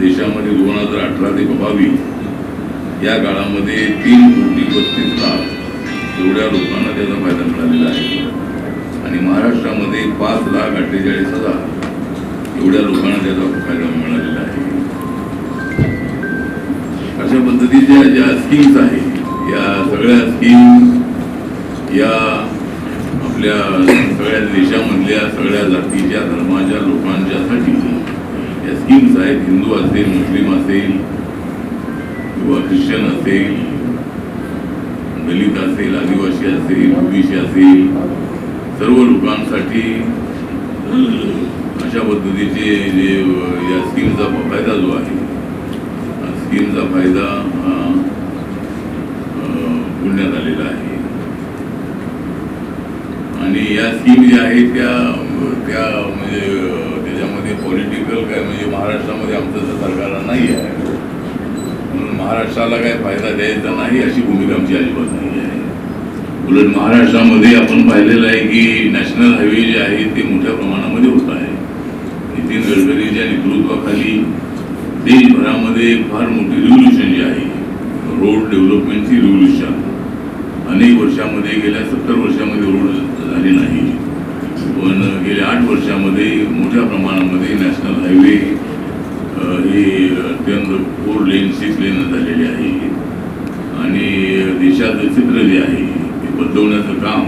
देशामध्ये 2018 ते 22 या काळामध्ये 3,32,00,000 एवढ्या लोकांना त्याचा फायदा मिळालेला आहे आणि महाराष्ट्रामध्ये 5,48,000 एवढ्या लोकांना त्याचा फायदा मिळालेला आहे. अशा पद्धतीच्या ज्या स्कीम्स आहेत या सगळ्या स्कीम या आपल्या सगळ्या देशामधल्या सगळ्या जातीच्या धर्माच्या लोकांच्यासाठी या स्कीम्स आहेत. हिंदू असेल, मुस्लिम असेल किंवा ख्रिश्चन असेल, दलित असेल, आदिवासी असेल, ओबीसी असेल, सर्व लोकांसाठी अशा पद्धतीचे जे या स्कीमचा फायदा जो आहे स्कीमचा फायदा पुण्यात आलेला आहे. आणि या स्कीम ज्या आहेत त्या म्हणजे त्याच्यामध्ये पॉलिटिकल काय म्हणजे महाराष्ट्रामध्ये आमचं सरकार नाही आहे म्हणून महाराष्ट्राला काय फायदा द्यायचा नाही अशी भूमिका आमची अजिबात नाही आहे. उलट महाराष्ट्रामध्ये आपण पाहिलेलं आहे की नॅशनल हायवे जे आहे ते मोठ्या प्रमाणामध्ये होत आहे. नितीन गडकरीच्या नेतृत्वाखाली देशभरामध्ये एक फार मोठी रिव्होल्युशन जी आहे रोड डेव्हलपमेंटची रिव्होल्युशन अनेक वर्षामध्ये गेल्या 70 वर्षामध्ये रोड झाली नाही पण गेल्या 8 वर्षामध्ये मोठ्या प्रमाणामध्ये नॅशनल हायवे हे अत्यंत 4 लेन 6 लेन झालेले आहे. आणि देशाचं चित्र जे आहे ते बदलवण्याचं काम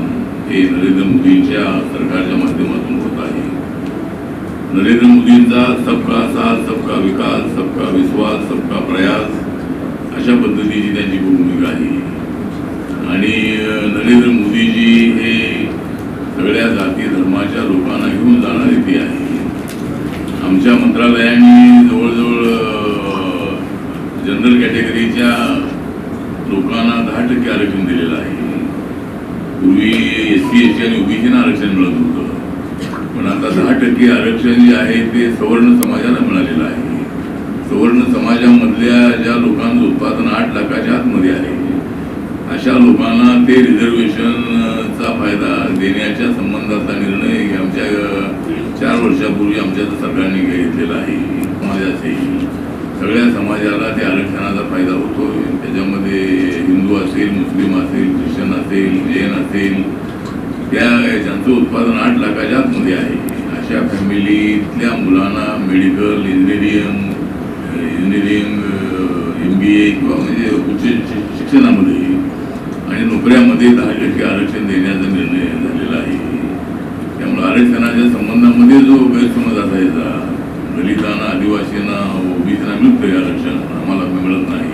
हे नरेंद्र मोदींच्या सरकारच्या माध्यमातून होत आहे. नरेंद्र मोदींचा सबका साथ, सबका विकास, सबका विश्वास, सबका प्रयास अशा पद्धतीची त्यांची भूमिका आहे. आणि नरेंद्र मोदीजी हे सगळ्या जाती धर्माच्या लोकांना घेऊन जाणारे ते आहे. आमच्या मंत्रालयाने जवळजवळ जनरल कॅटेगरीच्या लोकांना 10% आरक्षण दिलेलं आहे. पूर्वी SC, ST आणि ओबीसीना आरक्षण मिळत होतं पण आता 10% आरक्षण जे आहे ते सवर्ण समाजाला मिळालेलं आहे. सवर्ण समाजामधल्या ज्या लोकांचं उत्पादन 8 लाखाच्या आतमध्ये आहे अशा लोकांना ते रिझर्वेशनचा फायदा देण्याच्या संबंधाचा निर्णय आमच्या 4 वर्षापूर्वी आमच्या सरकारने घेतलेला आहे. समाजाचे सगळ्या समाजाला त्या आरक्षणाचा फायदा होतो. त्याच्यामध्ये हिंदू असेल, मुस्लिम असेल, ख्रिश्चन असेल, जैन असेल त्या ज्यांचं उत्पादन 8 लाखाच्या आतमध्ये आहे अशा फॅमिलीतल्या मुलांना मेडिकल, इंजिनिअरिंग, MBA किंवा म्हणजे उच्च शिक्षणामध्ये आणि नोकऱ्यामध्ये 10% आरक्षण देण्याचा निर्णय झालेला आहे. त्यामुळे आरक्षणाच्या संबंधामध्ये जो गैरसमज असायचा दलितांना, आदिवासींना, ओबीसींना मिळतं आरक्षण आम्हाला मिळत नाही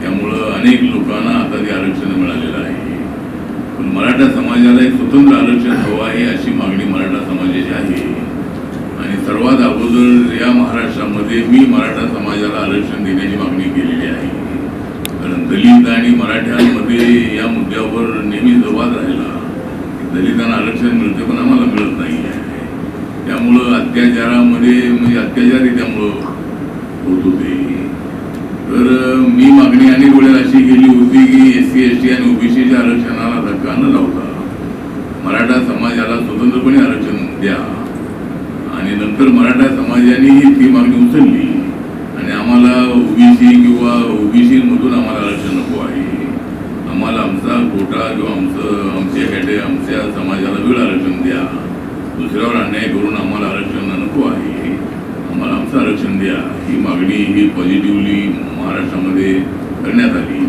त्यामुळं अनेक लोकांना आता ते आरक्षण मिळालेलं आहे. पण मराठा समाजाला एक स्वतंत्र आरक्षण हवं आहे अशी मागणी मराठा समाजाची आहे. आणि सर्वात अगोदर या महाराष्ट्रामध्ये मी मराठा समाजाला आरक्षण देण्याची मागणी केलेली आहे. कारण दलित आणि मराठ्यांमध्ये या मुद्द्यावर नेहमी वाद राहिला. दलितांना आरक्षण मिळते पण आम्हाला मिळत नाही आहे. त्यामुळं अत्याचारामध्ये म्हणजे अत्याचारही त्यामुळं होत होते. तर मी मागणी अनेक वेळेला अशी केली होती की SC, ST आणि ओबीसीच्या आरक्षणाला धक्का न लावता मराठा समाजाला स्वतंत्रपणे आरक्षण द्या. आणि नंतर मराठा समाजानेही ती मागणी उचलली आणि आम्हाला ओबीसी किंवा ओबीसीमधून आम्हाला आरक्षण नको आहे. आम्हाला आमचा कोटा किंवा आमच्या समाजाला वेगळं आरक्षण द्या. दुसऱ्यावर अन्याय करून आम्हाला आरक्षण नको आहे. आम्हाला आमचं आरक्षण द्या ही मागणी ही पॉझिटिव्हली महाराष्ट्रामध्ये करण्यात आली.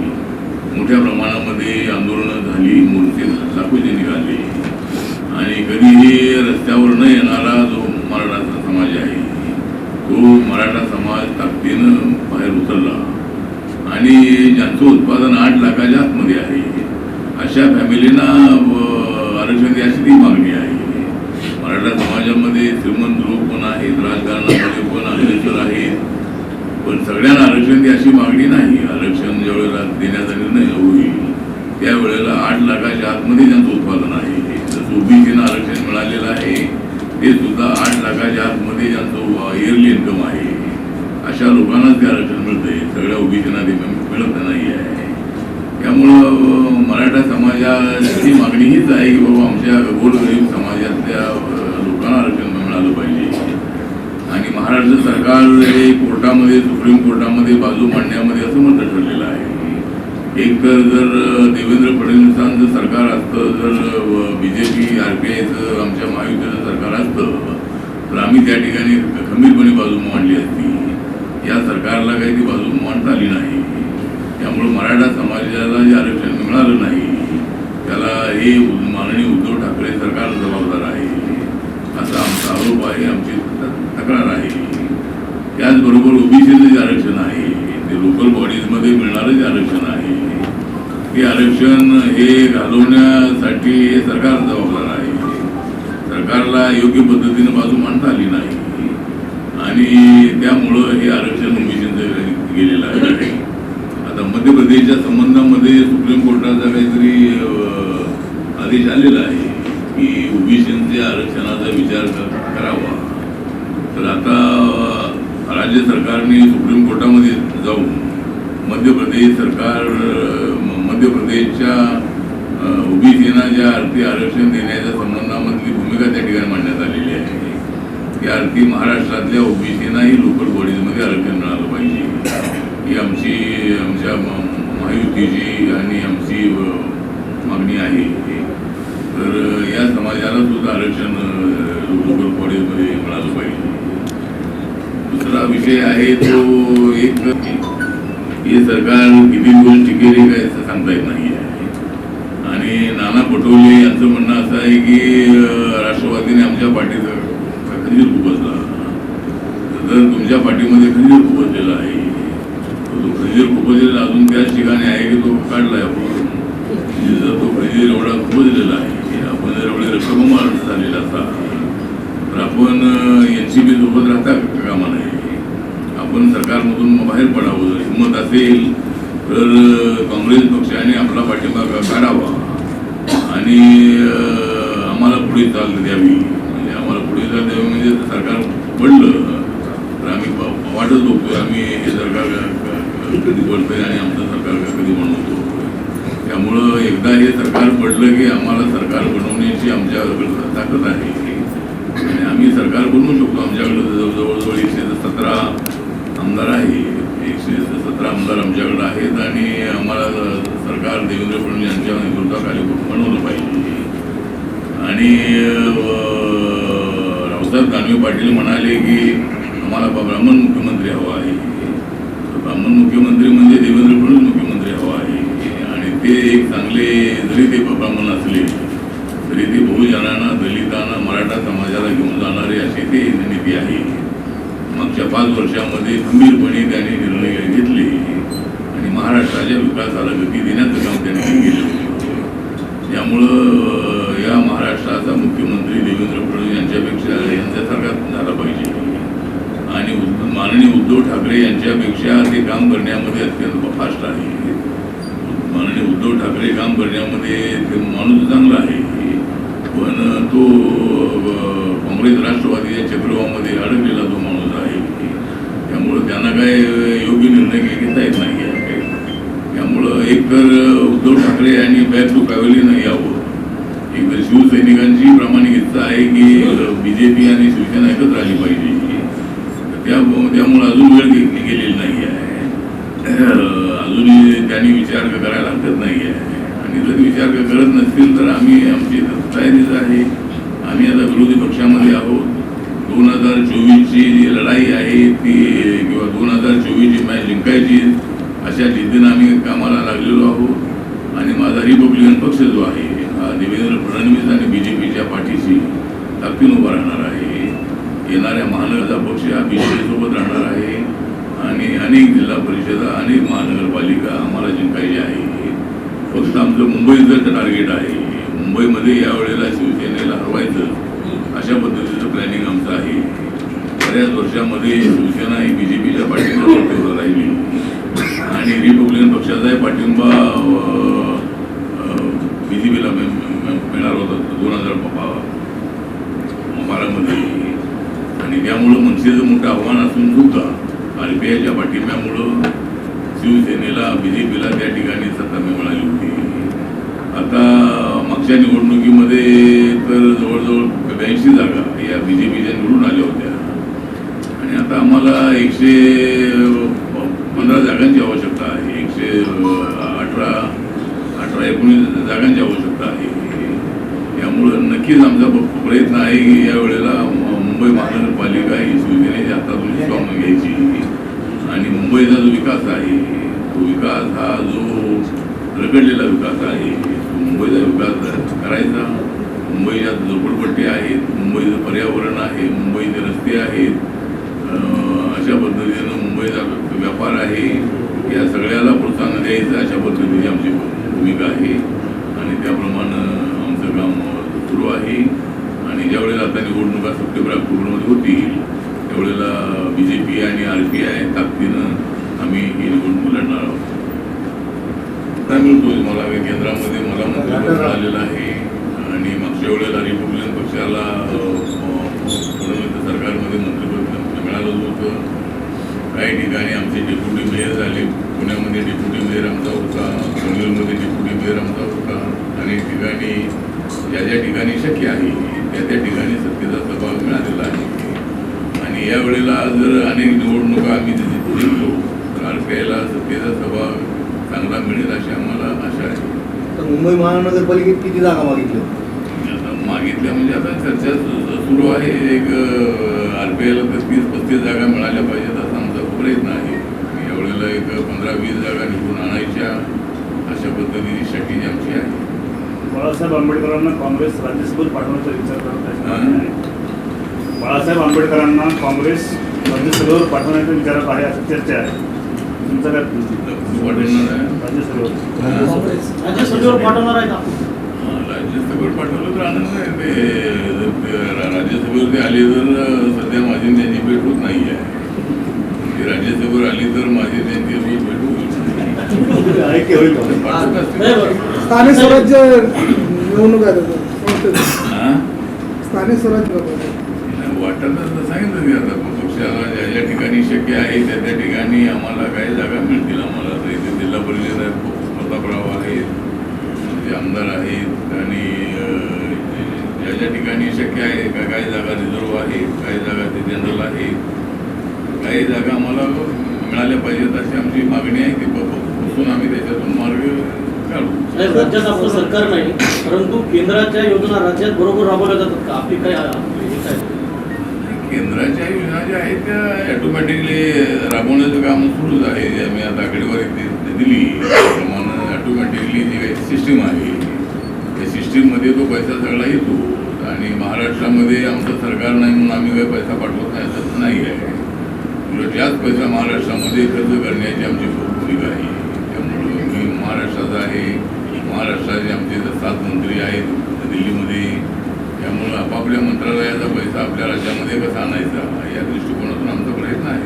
मोठ्या प्रमाणामध्ये आंदोलनं झाली, मोर्चे लाखोचे निघाले आणि कधीही रस्त्यावर न येणारा जो मराठा समाज आहे तो मराठा समाज ताकदीनं बाहेर उतरला. आणि ज्यांचं उत्पादन 8 लाखाच्या आतमध्ये आहे अशा फॅमिलींना आरक्षण द्यायची ती मागणी आहे. मराठा समाजामध्ये श्रीमंत लोक पण आहेत, राजकारणामध्ये पण अग्रेसर आहेत पण सगळ्यांना आरक्षण द्यायची मागणी नाही. आरक्षण ज्यावेळेला देण्याचा निर्णय होईल त्यावेळेला 8 लाखाच्या आतमध्ये ज्यांचं उत्पादन आहे जसं ओबीसीना आरक्षण मिळालेलं आहे ते सुद्धा 8 लाखाच्या आतमध्ये ज्यांचं इयरली इन्कम आहे अशा लोकांनाच ते आरक्षण मिळते. सगळ्या ओबीसीना ते मिळत नाही आहे. त्यामुळं मराठा समाजाची मागणी हीच आहे की बाबा आमच्या गोरगरीब समाजातल्या लोकांना आरक्षण मिळालं पाहिजे. आणि महाराष्ट्र सरकार हे कोर्टामध्ये, सुप्रीम कोर्टामध्ये बाजू मांडण्यामध्ये असं म्हणणं ठरलेलं आहे. एक तर जर देवेंद्र फडणवीसांचं सरकार असतं, जर BJP RPIचं आमच्या महायुतीचं सरकार असतं तर आम्ही त्या ठिकाणी खंबीरपणे बाजू मांडली असती. या सरकारला काही ती बाजू मांडता आली नाही. त्यामुळे मराठा समाजाला जे आरक्षण मिळालं नाही त्याला हे माननीय उद्धव ठाकरे सरकार जबाबदार आहे असा आमचा आरोप आहे, आमची तक्रार आहे. त्याचबरोबर OBCचं जे आरक्षण आहे ते लोकल बॉडीजमध्ये मिळणारं जे आरक्षण आहे ते आरक्षण हे घालवण्यासाठी हे सरकार जबाबदार आहे. सरकारला योग्य पद्धतीने बाजू मांडता आली नाही आणि त्यामुळं हे आरक्षण OBCचं गेलेलं आहे. आता मध्य प्रदेशच्या संबंधामध्ये सुप्रीम कोर्टाचा काहीतरी आदेश आलेला आहे की OBCच्या आरक्षणाचा विचार करावा. तर आता राज्य सरकारने सुप्रीम कोर्टामध्ये जाऊन मध्य प्रदेश सरकार, मध्य प्रदेशच्या OBCना ज्या अर्थी आरक्षण देण्याच्या संबंधामधली भूमिका त्या ठिकाणी मांडण्यात आलेली आहे. त्या अर्थी महाराष्ट्रातल्या OBCनाही लोकल बॉडीजमध्ये आरक्षण मिळालं पाहिजे ही आमच्या महायुतीची आणि आमची मागणी आहे. तर या समाजाला सुद्धा आरक्षण लोकल बॉडीजमध्ये मिळालं पाहिजे. दुसरा विषय आहे तो एक, हे सरकार किती दिवस टिकेल काय असं सांगता येत नाही आहे. आणि नाना पटोले यांचं म्हणणं असं आहे की राष्ट्रवादीने आमच्या पाठीचा खंजीर खुपसला. जर तुमच्या पाठीमध्ये खंजीर खुपसलेला आहे, तो खंजीर खुपसलेला अजून त्याच ठिकाणी आहे की तो काढलाय आपण. जर तो खंजीर एवढा खुपसलेला आहे, आपण जर एवढे रक्तबंबाळ झालेला असता तर आपण NCP सोबत राहता कामा नये. आपण सरकारमधून बाहेर पडावं. जर हिंमत असेल तर काँग्रेस पक्षाने आपला पाठिंबा काढावा आणि आम्हाला पुढे चाल द्यावी. म्हणजे आम्हाला पुढे चाल द्यावी म्हणजे सरकार पडलं तर आम्ही वाटच बघतोय आम्ही हे सरकार कधी पडतंय आणि आमचं सरकार कधी बनवतो. त्यामुळं एकदा हे सरकार पडलं की आम्हाला सरकार बनवण्याची आमच्याकडे ताकद आहे आणि आम्ही सरकार बनवू शकतो. आमच्याकडे जवळजवळ 117 आमदार आहे, 117 आमदार आमच्याकडे आहेत आणि आम्हाला सरकार देवेंद्र फडणवीस यांच्या नेतृत्वाखाली बनवलं पाहिजे. आणि रावसाहेब दानवे पाटील म्हणाले की आम्हाला ब्राह्मण मुख्यमंत्री हवा आहे. ब्राह्मण मुख्यमंत्री म्हणजे देवेंद्र फडणवीस मुख्यमंत्री हवा आहे. आणि ते एक चांगले, जरी ते ब्राह्मण असले तरी ते बहुजनांना, दलितांना, मराठा समाजाला घेऊन जाणारे असे ते नीती आहे. मागच्या 5 वर्षामध्ये खंबीरपणे त्यांनी निर्णय घेतले आणि महाराष्ट्राच्या विकासाला गती देण्याचं काम त्यांनी केलं होतं. त्यामुळं या महाराष्ट्राचा मुख्यमंत्री देवेंद्र फडणवीस यांच्यासारखा झाला पाहिजे आणि माननीय उद्धव ठाकरे यांच्यापेक्षा ते काम करण्यामध्ये अत्यंत फास्ट आहे. माननीय उद्धव ठाकरे काम करण्यामध्ये ते माणूस चांगला आहे, पण तो काँग्रेस राष्ट्रवादीच्या चक्रवामध्ये अडकलेला तो माणूस आहे. त्यामुळं त्यांना काय योग्य निर्णय घेता येत नाही आहे. त्यामुळं एकतर उद्धव ठाकरे यांनी बॅक टू पॅव्हलियन यावं. एकतर शिवसैनिकांची प्रामाणिक इच्छा आहे की BJP आणि शिवसेना एकत्र आली पाहिजे. त्यामुळं अजून वेळ गेलेली नाही आहे. अजूनही त्यांनी विचार करायला हरकत नाही आहे. आणि जर विचार करत नसतील तर आम्ही आमची तयारीच आहे. आम्ही आता विरोधी पक्षामध्ये आहोत. 2024ची जी लढाई आहे ती किंवा 2024ची मॅच जिंकायची अशा जिद्दीनं आम्ही कामाला लागलेलो आहोत. आणि माझा रिपब्लिकन पक्ष जो आहे हा देवेंद्र फडणवीस आणि BJPच्या पाठीशी ताकदीनं उभा राहणार आहे. येणाऱ्या महानगरचा पक्ष हा BJP सोबत राहणार आहे आणि अनेक जिल्हा परिषदा, अनेक महानगरपालिका आम्हाला जिंकायची आहे. फक्त आमचं मुंबईचं टार्गेट आहे. मुंबईमध्ये यावेळेला शिवसेनेला हरवायचं अशा पद्धतीचं प्लॅनिंग आमचं आहे. बऱ्याच वर्षामध्ये शिवसेना ही BJPच्या पाठिंब्यावर राहिली आणि रिपब्लिकन पक्षाचाही पाठिंबा BJPला मिळणार होता 2012मध्ये. आणि त्यामुळं मनसेचं मोठं आव्हान असून सुद्धा RPIच्या पाठिंब्यामुळं शिवसेनेला, BJPला त्या ठिकाणी सत्ता मिळाली होती. आता मागच्या निवडणुकीमध्ये तर जवळजवळ 82 जागा या BJPच्या निवडून आल्या होत्या आणि आणि आता आम्हाला 115 जागांची आवश्यकता आहे. 118-19 जागांची आवश्यकता आहे. यामुळं नक्कीच आमचा प्रयत्न आहे की यावेळेला मुंबई महानगरपालिका ही शिवसेनेच्या हातातून स्वामी घ्यायची आणि मुंबईचा जो विकास आहे तो विकास हा जो रगडलेला विकास आहे तो मुंबईचा विकास करायचा. मुंबईच्या झोपडपट्टी आहेत, मुंबईचं पर्यावरण आहे, मुंबईचे रस्ते आहेत, अशा पद्धतीनं मुंबईचा व्यापार आहे, या सगळ्याला प्रोत्साहन द्यायचं अशा पद्धतीची आमची भूमिका आहे आणि त्याप्रमाणे आमचं काम सुरू आहे. आणि ज्यावेळेला आता निवडणुका सप्टेंबर ऑक्टोबरमध्ये होतील त्यावेळेला BJP आणि RPI ताकदीनं आम्ही ही निवडणूक लढणार आहोत. आता मिळतोय मला केंद्रामध्ये मला मंत्रिपद मिळालेलं आहे आणि मागच्या वेळेला रिपब्लिकन पक्षाला फडणवीस सरकारमध्ये मंत्रिपद मिळालं होतं. काही ठिकाणी आमचे डेप्युटी मेयर झाले. पुण्यामध्ये डेप्युटी मेयर आमचा होता, पनवेलमध्ये डेप्युटी मेयर आमचा होता. अनेक ठिकाणी ज्या ठिकाणी शक्य आहे त्या ठिकाणी सत्तेचा सहभाग मिळालेला आहे. आणि यावेळेला जर अनेक निवडणुका आम्ही जिंकलो तर RPIला सत्तेचा सहभाग चांगला मिळेल अशी आम्हाला आशा आहे. तर मुंबई महानगरपालिकेत किती जागा मागितल्या म्हणजे आता चर्चा सुरू आहे. एक RPIला 30-35 जागा मिळाल्या पाहिजेत असा आमचा प्रयत्न आहे. यावेळेला एक 15-20 जागा निवडून आणायच्या अशा पद्धतीची शक्ती आमची आहे. बाळासाहेब आंबेडकरांना काँग्रेस राज्यसभेत पाठवण्याचा विचार करत आहे. बाळासाहेब आंबेडकरांना काँग्रेस राज्यसभेवर पाठवण्याच्या विचारात आहे अशी चर्चा आहे. तुमचं काय पाठवणार आहे राज्यसभेवर पाठवणार आहे का? राज्यसभेवर पाठवलं तर आनंद आहे. ते राज्यसभेवर ते आले तर सध्या माझी त्यांची भेट होत नाही आहे. ती राज्यसभेवर आली तर माझी त्यांची रोज भेट होईल. स्थानिक स्वराज्य निवडणूक आहे स्थानिक स्वराज्य वाटत सांगितलं की आता पक्षाला ज्या ज्या ठिकाणी शक्य आहे त्या ठिकाणी आम्हाला काही जागा मिळतील. आम्हाला तर इथे जिल्हा परिषद प्रतापराव आहेत, जे आमदार आहेत आणि ज्या ठिकाणी शक्य आहे काही जागा रिझर्व आहेत, काही जागा ते जनरल आहेत, काही जागा आम्हाला मिळाल्या पाहिजेत अशी आमची मागणी आहे. की बसून आम्ही त्याच्यातून मार्ग काढू. राज्यात आपलं सरकार नाही परंतु केंद्राच्या योजना राज्यात बरोबर राबवल्या जातात का? आपली काय केंद्राच्या योजना ज्या आहेत त्या ऑटोमॅटिकली राबवण्याचं काम सुरूच आहे. जे आम्ही आता आकडेवारी दिली त्याप्रमाणे ऑटोमॅटिकली जी काही सिस्टीम आहे त्या सिस्टीममध्ये तो पैसा सगळा येतो. आणि महाराष्ट्रामध्ये आमचं सरकार नाही म्हणून आम्ही काही पैसा पाठवत नाही असं नाही आहे. उलट जास्त पैसा महाराष्ट्रामध्ये खर्च करण्याची आमची भूमिका आहे. त्यामुळं मी महाराष्ट्राचा आहे. महाराष्ट्राचे आमचे 7 मंत्री आहेत दिल्लीमध्ये. त्यामुळं आपापल्या मंत्रालयाचा पैसा आपल्या राज्यामध्ये कसा आणायचा या दृष्टिकोनातून आमचा प्रयत्न आहे.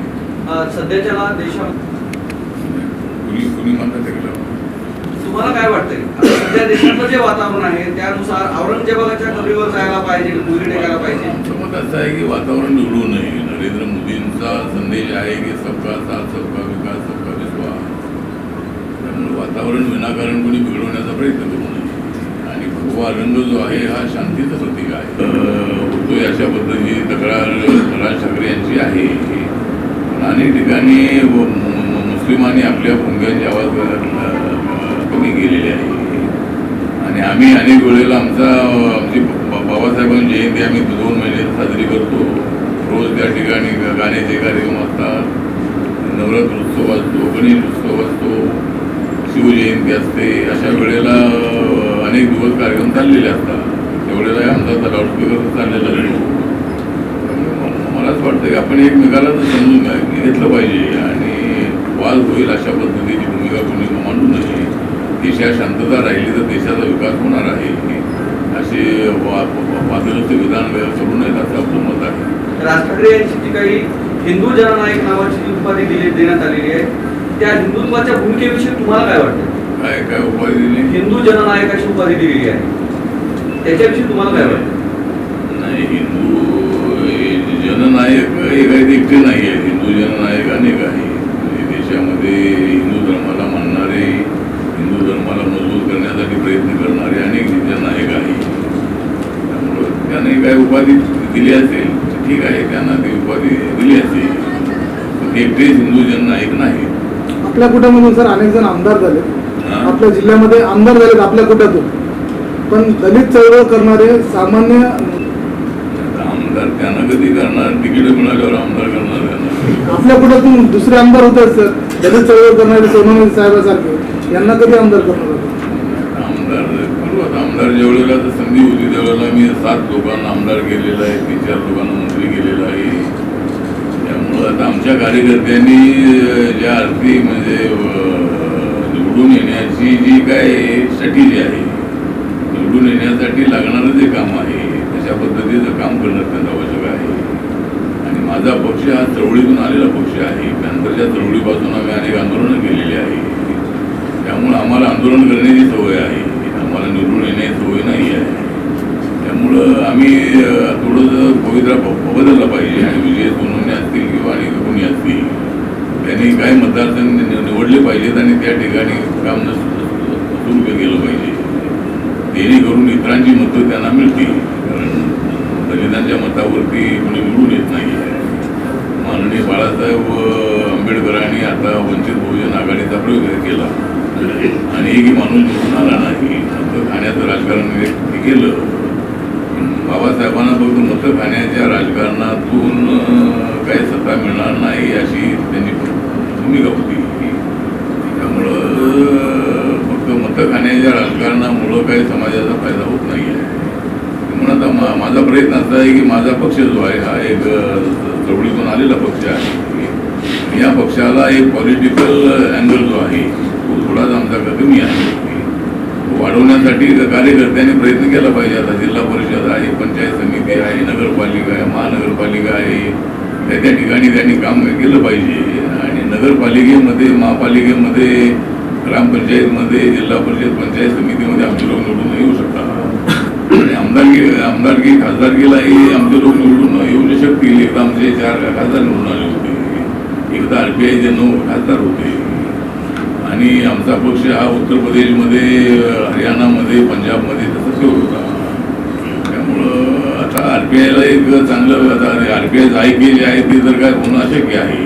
सध्याच्या देशात कुणी म्हणतात तुम्हाला काय वाटतंय सध्या देशातलं जे वातावरण आहे त्यानुसार औरंगजेबाच्या कबरीवर जायला पाहिजे, पुरी टेकायला पाहिजे? आमचं मत असं आहे की वातावरण बिघडू नये. नरेंद्र मोदींचा संदेश आहे की सबका साथ, सबका विकास, सबका विश्वास. त्यामुळे वातावरण विनाकारण कोणी बिघडवण्याचा प्रयत्न करू नये. आणि भगवा रंग जो आहे हा शांतीचं प्रतीक आहे. होतोय अशा पद्धतीची तक्रार राज ठाकरे यांची आहे. अनेक ठिकाणी मुस्लिमांनी आपल्या भूमिकांची आवाज कमी केलेली आहे. आणि आम्ही अनेक वेळेला आमची बाबासाहेबांची जयंती आम्ही 2 महिने साजरी करतो. रोज त्या ठिकाणी गाण्याचे कार्यक्रम असतात, नवरात्र उत्सव असतो, गणेश उत्सव असतो, शिवजयंती असते. अशा वेळेला अनेक दिवस कार्यक्रम चाललेले असतात. त्यावेळेला आमचा लाऊडस्पीकर चाललेला असतो. मलाच वाटतं की आपण एकमेकाला समजून घेतलं पाहिजे आणि वाद होईल अशा पद्धतीची भूमिका कोणी मांडू नये. देशात शांतता राहिली तर देशाचा विकास होणार आहे. असे वादग्रस्त विधान करू नयेत असं आपलं मत आहे. राज ठाकरे यांची जी काही हिंदू जननायक नावाची जी उपाधी देण्यात आलेली आहे त्या हिंदुत्वाच्या भूमिकेविषयी तुम्हाला काय वाटतं? काय उपाधी दिली? हिंदू जननायकाची उपाधी दिलेली आहे त्याच्याविषयी तुम्हाला काय वाटतं? नाही, हिंदू जननायक हे काही एकटे नाही आहे. हिंदू जननायक अनेक आहे. देशामध्ये हिंदू धर्माला मानणारे, हिंदू धर्माला मजबूत करण्यासाठी प्रयत्न करणारे अनेक जननायक आहेत. त्यामुळं त्याने काय उपाधी दिली असेल ठीक आहे, त्यांना ती उपाधी दिली असेल, पण ते एकटेच हिंदू जननायक नाही. आपल्या कुटामधून सर अनेक जण आमदार झाले, हा? आपल्या जिल्ह्यामध्ये आमदार झालेत आपल्या कुटातून, पण दलित चळवळ करणारे सामान्य आमदार त्यांना कधी करणार, तिकीट मिळाल्यावर आमदार करणार त्यांना. आपल्या कुटातून दुसरे आमदार होते सर, दलित चळवळ करणारे सोनवणे साहेबांसारखे, यांना कधी आमदार करणार होते? आमदार करू आता, आमदार ज्यावेळेला तर संधी होती त्यावेळेला मी 7 लोकांना आमदार केलेला आहे, 3-4 लोकांना मंत्री केलेला आहे. त्यामुळं आता आमच्या कार्यकर्त्यांनी ज्या अर्थी म्हणजे निवडून येण्याची जी काय स्ट्रॅटेजी आहे, निवडून येण्यासाठी लागणारं जे काम आहे तशा पद्धतीचं काम करणं त्यांना आवश्यक आहे. आणि माझा पक्ष हा चळवळीतून आलेला पक्ष आहे. नंतरच्या चळवळीपासून आम्ही अनेक आंदोलनं केलेली आहे. त्यामुळं आम्हाला आंदोलन करण्याची सवय आहे, आम्हाला निवडून येण्याची सवय नाही आहे. त्यामुळं आम्ही थोडंसं पवित्रा बदलला पाहिजे. आणि विजय सोनवणे असतील किंवा आणि कोणी असतील त्यांनी काय मतदारसंघ निवडले पाहिजेत आणि त्या ठिकाणी काम सुरू केलं पाहिजे, जेणेकरून इतरांची मतं त्यांना मिळतील. कारण दलितांच्या मतावरती कोणी निवडून येत नाही आहे. माननीय बाळासाहेब आंबेडकरांनी आता वंचित बहुजन आघाडीचा प्रयोग केला आणि एकही माणूस निवडून आला नाही. मतं खाण्याचं राजकारण केलं. बाबासाहेबांना फक्त मतं खाण्याच्या राजकारणातून काही सत्ता मिळणार नाही अशी त्यांची भूमिका होती. त्यामुळं फक्त मतं खाण्याच्या राजकारणामुळं काही समाजाचा फायदा होत नाही आहे. म्हणून आता माझा प्रयत्न असा आहे की माझा पक्ष जो आहे हा एक चळवळीतून आलेला पक्ष आहे. या पक्षाला एक पॉलिटिकल अँगल जो आहे तो थोडाच आमचा कमी आहे, तो वाढवण्यासाठी कार्यकर्त्यांनी प्रयत्न केला पाहिजे. आता जिल्हा परिषद आहे, पंचायत समिती आहे, नगरपालिका आहे, महानगरपालिका आहे, त्या ठिकाणी त्यांनी काम केलं पाहिजे. आणि नगरपालिकेमध्ये, महापालिकेमध्ये, ग्रामपंचायतमध्ये, जिल्हा परिषद, पंचायत समितीमध्ये आमचे लोक निवडून येऊ शकतात. आणि आमदारकी खासदारकीलाही आमचे लोक निवडून येऊ शकतील. एकदा आमचे 4 खासदार निवडून आले होते, एकदा RPIचे 9 खासदार होते. आणि आमचा पक्ष हा उत्तर प्रदेशमध्ये, हरियाणामध्ये, पंजाबमध्ये तसंच होता. त्यामुळं आता RPIला एक चांगलं, आता RPIचं IK जे आहे ते जर काय होणं अशक्य आहे.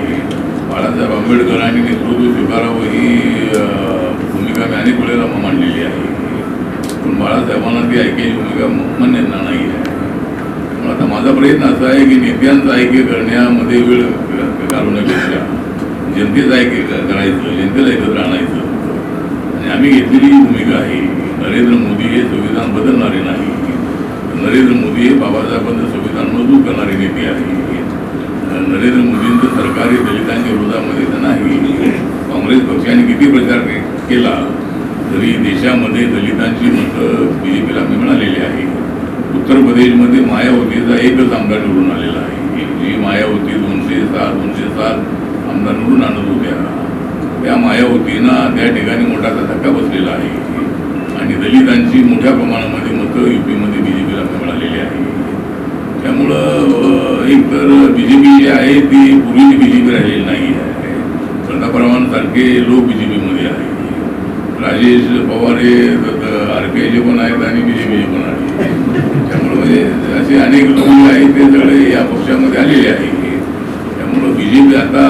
बाळासाहेब आंबेडकरांनी नेतृत्व स्वीकारावं ही भूमिका मी अनेक वेळेला मांडलेली आहे, पण बाळासाहेबांना ती IKची भूमिका मान्य नाही आहे. पण आता माझा प्रयत्न असा आहे की नेत्यांचा IK करण्यामध्ये वेळ घालवण्यापेक्षा जनतेचं करायचं, जनतेला एकत्र आणायचं. आणि आम्ही घेतलेली ही भूमिका आहे. नरेंद्र मोदी हे संविधान बदलणारे नाही. नरेंद्र मोदी हे बाबासाहेबांचं संविधान मजबूत करणारे नेते आहे. नरेंद्र मोदींचं सरकार हे दलितांच्या विरोधामध्ये तर नाही. काँग्रेस पक्षाने किती प्रचार केला तरी देशामध्ये दलितांची मतं BJPला मिळालेली आहे. उत्तर प्रदेशमध्ये मायावतीचा एकच आमदार निवडून आलेला आहे. जी मायावती 207 आमदार निवडून आणत होत्या, त्या मायावतींना त्या ठिकाणी मोठासा धक्का बसलेला आहे. आणि दलितांची मोठ्या प्रमाणामध्ये मतं UPमध्ये BJPला मिळालेली आहे. त्यामुळं एक तर BJP जी आहे ती पूर्वीची BJP राहिलेली नाही आहे. प्रतापरावांसारखे लोक BJPमध्ये आहे. राजेश पवार हे RPIचे पण आहेत आणि BJPचे पण आहेत. त्यामुळं म्हणजे असे अनेक लोक आहेत ते सगळे या पक्षामध्ये आलेले आहेत. त्यामुळं BJP आता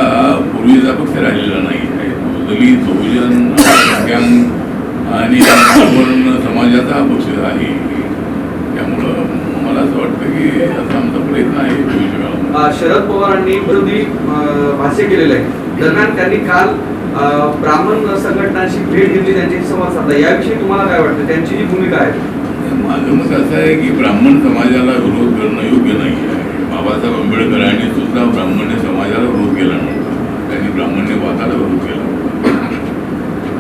पूर्वीचा पक्ष राहिलेला नाही आहे. दलित, बहुजन, दिव्यांग आणि सवर्ण समाजाचा हा पक्ष आहे. त्यामुळं मला असं वाटतं की असा आमचा प्रयत्न आहे भविष्यकाळामध्ये. शरद पवारांनी विरोधी भाष्य केलेलं आहे. दरम्यान त्यांनी काल ब्राह्मण संघटनांशी भेट घेतली, त्यांच्याशी संवाद साधला. याविषयी तुम्हाला काय वाटतं, त्यांची जी भूमिका आहे? माझं मत असं आहे की ब्राह्मण समाजाला विरोध करणं योग्य नाही आहे. बाबासाहेब आंबेडकरांनी सुद्धा ब्राह्मण्य समाजाला विरोध केला नव्हता, त्यांनी ब्राह्मण्यवादाला विरोध केला होता.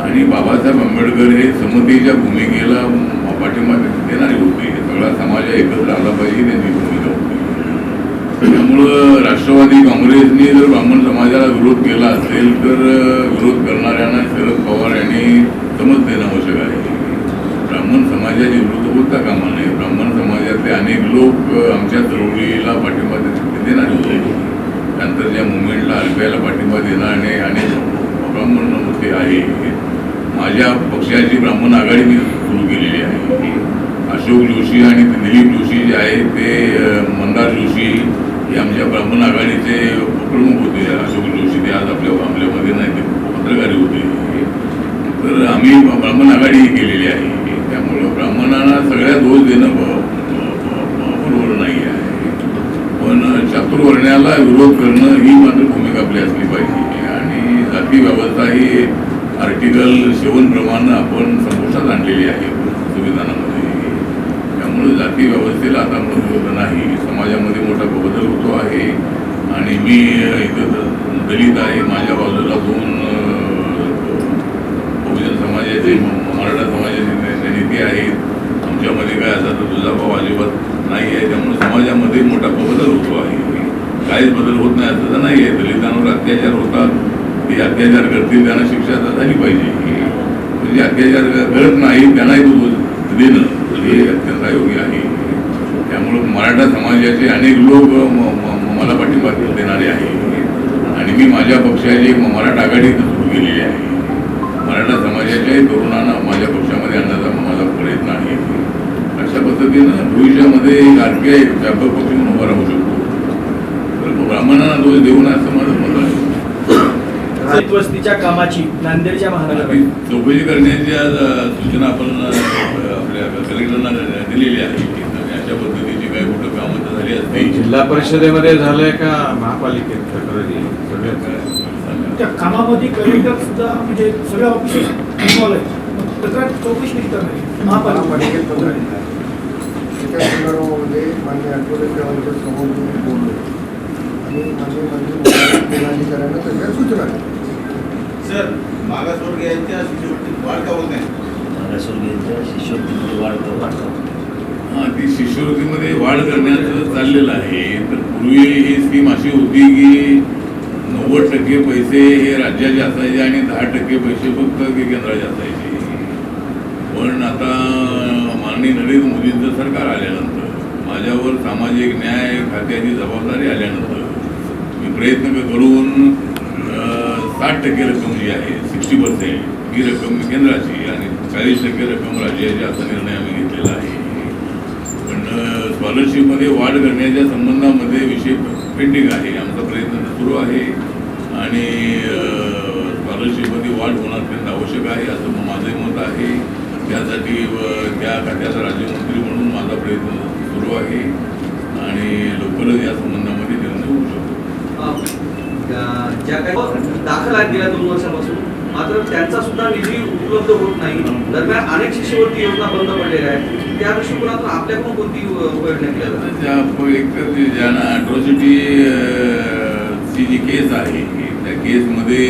आणि बाबासाहेब आंबेडकर हे समतेच्या भूमिकेला पाठिंबा देणारे होते. सगळा समाज एकत्र आला पाहिजे त्यांची भूमिका होती. त्यामुळं राष्ट्रवादी काँग्रेसने जर ब्राह्मण समाजाला विरोध केला असेल तर विरोध करणाऱ्यांना शरद पवार यांनी समज देणं आवश्यक आहे. ब्राह्मण समाजाची विरोध होता कामा नये. ब्राह्मण समाजातले अनेक लोक आमच्या चळवळीला पाठिंबा देणारे होते. त्यानंतरच्या मुवमेंटला RPIला पाठिंबा देणारे अनेक ब्राह्मण होते आहे. माझ्या पक्षाची ब्राह्मण आघाडी मी सुरू केलेली आहे. अशोक जोशी आणि दिलीप जोशी जे आहेत ते, मंदार जोशी, हे आमच्या ब्राह्मण आघाडीचे प्रमुख होते अशोक जोशी, ते आज आपल्यामध्ये नाही, ते पत्रकारी होते. तर आम्ही ब्राह्मण आघाडी केलेली आहे. त्यामुळं ब्राह्मणांना सगळ्या दोष देणं बरोबर नाही आहे. पण चातुर्वर्ण्याला विरोध करणं ही मात्र भूमिका आपली असली पाहिजे. आणि जाती व्यवस्था ही आर्टिकल 7 प्रमाणे आपण संपुष्टात आणलेली आहे संविधानामध्ये. त्यामुळे जाती व्यवस्थेला आता महत्त्व नाही. समाजामध्ये मोठा बदल होतो आहे. आणि मी इथं दलित आहे, माझ्या बाजूला 2 बहुजन समाजाचे, मराठा समाजाचे नेते आहेत. आमच्यामध्ये काय असा तर तुझा भाव अजिबात नाही आहे. त्यामुळे समाजामध्ये मोठा बदल होतो आहे. काहीच बदल होत नाही असं तर नाही आहे. दलितांवर अत्याचार होतात, ते अत्याचार करतील, त्यांना शिक्षा झाली पाहिजे. म्हणजे अत्याचार करत नाही त्यांनाही तो देणं हे अत्यंत अयोग्य आहे. त्यामुळं मराठा समाजाचे अनेक लोक मला पाठिंबा देणारे आहे. आणि मी माझ्या पक्षाची मराठा आघाडी सुरू केलेली आहे. मराठा समाजाच्याही तरुणांना माझ्या पक्षामध्ये आणण्याचा माझा प्रयत्न आहे. अशा पद्धतीनं भविष्यामध्ये RPI व्यापक पक्ष म्हणून उभा राहू शकतो. तर ब्राह्मणांना दोष देऊ नये असं माझं मत आहे. वस्तीच्या कामाची नांदेडच्या महानगरपालिका चौकशी करण्याची आज सूचना आपण आपल्या कलेक्टरना दिलेली आहे. अशा पद्धतीची काही कुठं कामं तर झाली असते. जिल्हा परिषदेमध्ये झालंय का महापालिकेत तक्रारी त्या कामामध्ये कलेक्टर सुद्धा म्हणजे सगळ्या ऑफिसेस इन्व्हॉल्व आहे. तक्रार चौकशी नाही करणार महापालिकेत पत्र दिलं. त्याच्या संदर्भामध्ये मान्य ॲडव्होकेट देवांच्या समोर बोललो आणि मान्य जिल्हाधिकाऱ्यांना सगळ्या सूचना दिल्या. सर, मागासवर्गीयांच्या शिष्यवृत्तीत वाढ का होत नाही? मागासवर्गीयांच्या शिष्यवृत्तीमध्ये वाढ ती शिष्यवृत्तीमध्ये वाढ करण्याचं चाललेलं आहे. तर पूर्वी ही स्कीम अशी होती की 90% पैसे हे राज्याचे असायचे आणि 10% पैसे फक्त केंद्राचे असायचे. पण आता माननीय नरेंद्र मोदींचं सरकार आल्यानंतर, माझ्यावर सामाजिक न्याय खात्याची जबाबदारी आल्यानंतर मी प्रयत्न करून 60% रक्कम जी आहे, 60% ही रक्कम केंद्राची आणि 40% रक्कम राज्याची असा निर्णय आम्ही घेतलेला आहे. पण स्कॉलरशिपमध्ये वाढ करण्याच्या संबंधामध्ये विषय पेंडिंग आहे. आमचा प्रयत्न सुरू आहे आणि स्कॉलरशिपमध्ये वाढ होणं अत्यंत आवश्यक आहे असं माझे मत आहे. त्यासाठी त्या खात्याचा राज्यमंत्री म्हणून माझा प्रयत्न सुरू आहे आणि लवकरच या संबंधामध्ये निर्णय होऊ शकतो. ज्या काही दाखल आहेत गेल्या 2 वर्षापासून, मात्र त्यांचा सुद्धा निधी उपलब्ध होत नाही. दरम्यान अनेक शिष्यवृत्ती योजना बंद पडलेल्या आहेत. त्या दृष्टिकोनातून आपल्याकडून कोणती उपाययोजना केल्या जातात? एक तर ज्यांना अॅट्रॉसिटी ची जी केस आहे, त्या केसमध्ये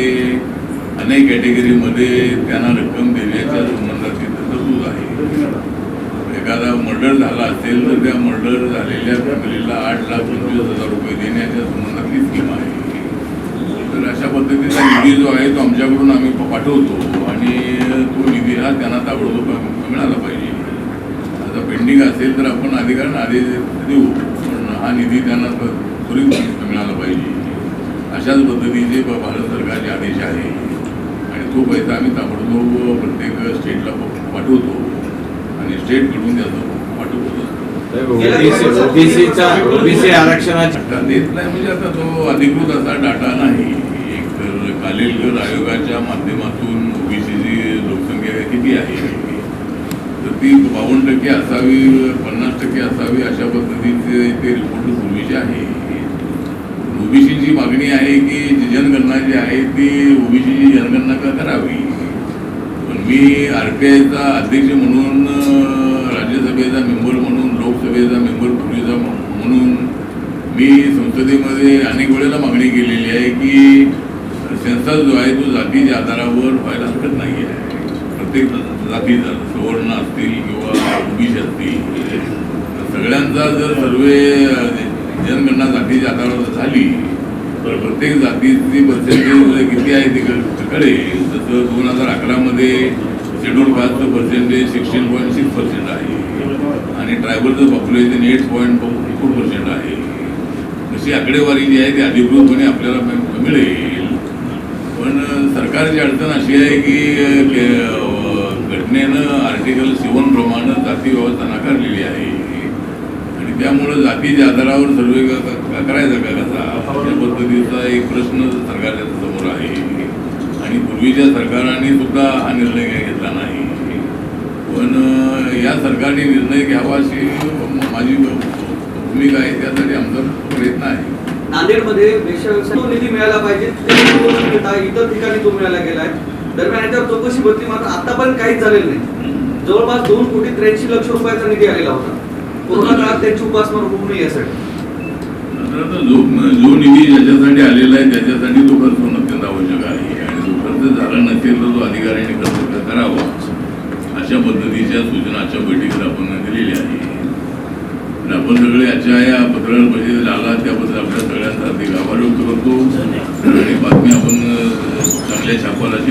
अनेक कॅटेगरीमध्ये त्यांना रक्कम देण्याच्या संबंधात तरतूद आहे. एखादा मर्डर झाला असेल तर त्या मर्डर झालेल्या फॅमिलीला 8,25,000 रुपये देण्याच्या संबंधातली स्कीम आहे. तर अशा पद्धतीचा निधी जो आहे तो आमच्याकडून आम्ही पाठवतो आणि तो निधी हा त्यांना ताबडतोब मिळाला पाहिजे. आता पेंडिंग असेल तर आपण अधिकाऱ्यांना आदेश देऊ, पण हा निधी त्यांना त्वरित मिळाला पाहिजे. अशाच पद्धतीचे भारत सरकारचे आदेश आहे आणि तो पैसा आम्ही ताबडतोब प्रत्येक स्टेटला पाठवतो आणि स्टेटकडून त्याचं पाठवतो. ओबीसी आरक्षणाचा देत नाही म्हणजे आता तो अधिकृत असा डाटा नाही. एक तर खालील आयोगाच्या माध्यमातून ओबीसीची लोकसंख्या किती आहे तर ती 52% असावी, 50% असावी, अशा पद्धतीचे ते रिपोर्ट पूर्वीचे आहे. ओबीसीची मागणी आहे की जनगणना जी आहे ती ओबीसीची जनगणना करावी. पण मी RPIचा अध्यक्ष म्हणून, राज्यसभेचा मेंबर म्हणून, लोकसभेचा मेंबर पूर्वीचा म्हणून मी संसदेमध्ये अनेक वेळेला मागणी केलेली आहे की सेन्सस जो आहे तो जातीच्या आधारावर व्हायला हरकत नाही आहे. प्रत्येक जातीचा, सवर्ण असतील किंवा ओबीसी असतील, सगळ्यांचा जर सर्वे जनगणना जातीच्या आधारावर झाली तर प्रत्येक जातीची पर्सेंटेज किती आहे ते कळेल. जसं 2011मध्ये शेड्यूल कास्टचं पर्सेंटेज 16.6% आहे आणि ट्रायबलचं पॉप्युलेशन 8.4% आहे. अशी आकडेवारी जी आहे ती अधिकृतपणे आपल्याला मिळेल. पण सरकारची अडचण अशी आहे की घटनेनं आर्टिकल 7 प्रमाणे जाती व्यवस्था नाकारलेली आहे आणि त्यामुळं जातीच्या आधारावर सर्वे का करायचा का कसा अशा पद्धतीचा एक प्रश्न सरकारच्या समोर आहे आणि पूर्वीच्या सरकारांनी सुद्धा हा निर्णय काही घेतला नाही. पण या सरकारने निर्णय घ्यावा अशी माझी भूमिका आहे, त्यासाठी आमचा प्रयत्न आहे. नांदेडमध्ये वेश्याव्यवसाय निधी मिळाला पाहिजे इतर ठिकाणी तो मिळाला गेलाय. दरम्यान याच्यावर चौकशी भरती मात्र आतापर्यंत काहीच झालेलं नाही. जवळपास 2,83,00,000 रुपयाचा निधी आलेला होता कोरोना काळात त्यांची उपासमार होऊ नये यासाठी. जो निधी ज्याच्यासाठी आलेला आहे त्याच्यासाठी तो खर्च होणं अत्यंत आवश्यक आहे आणि जो खर्च झाला नसेल तर तो अधिकाऱ्यांनी खर्च करावा अशा पद्धतीच्या सूचना आजच्या बैठकीत आपण दिलेल्या आहे. आपण सगळे आजच्या या पत्रावर परिषदेत आला त्याबद्दल आपल्या सगळ्यांचा हार्दिक आभार व्यक्त करतो आणि बातमी आपण चांगल्या छापाला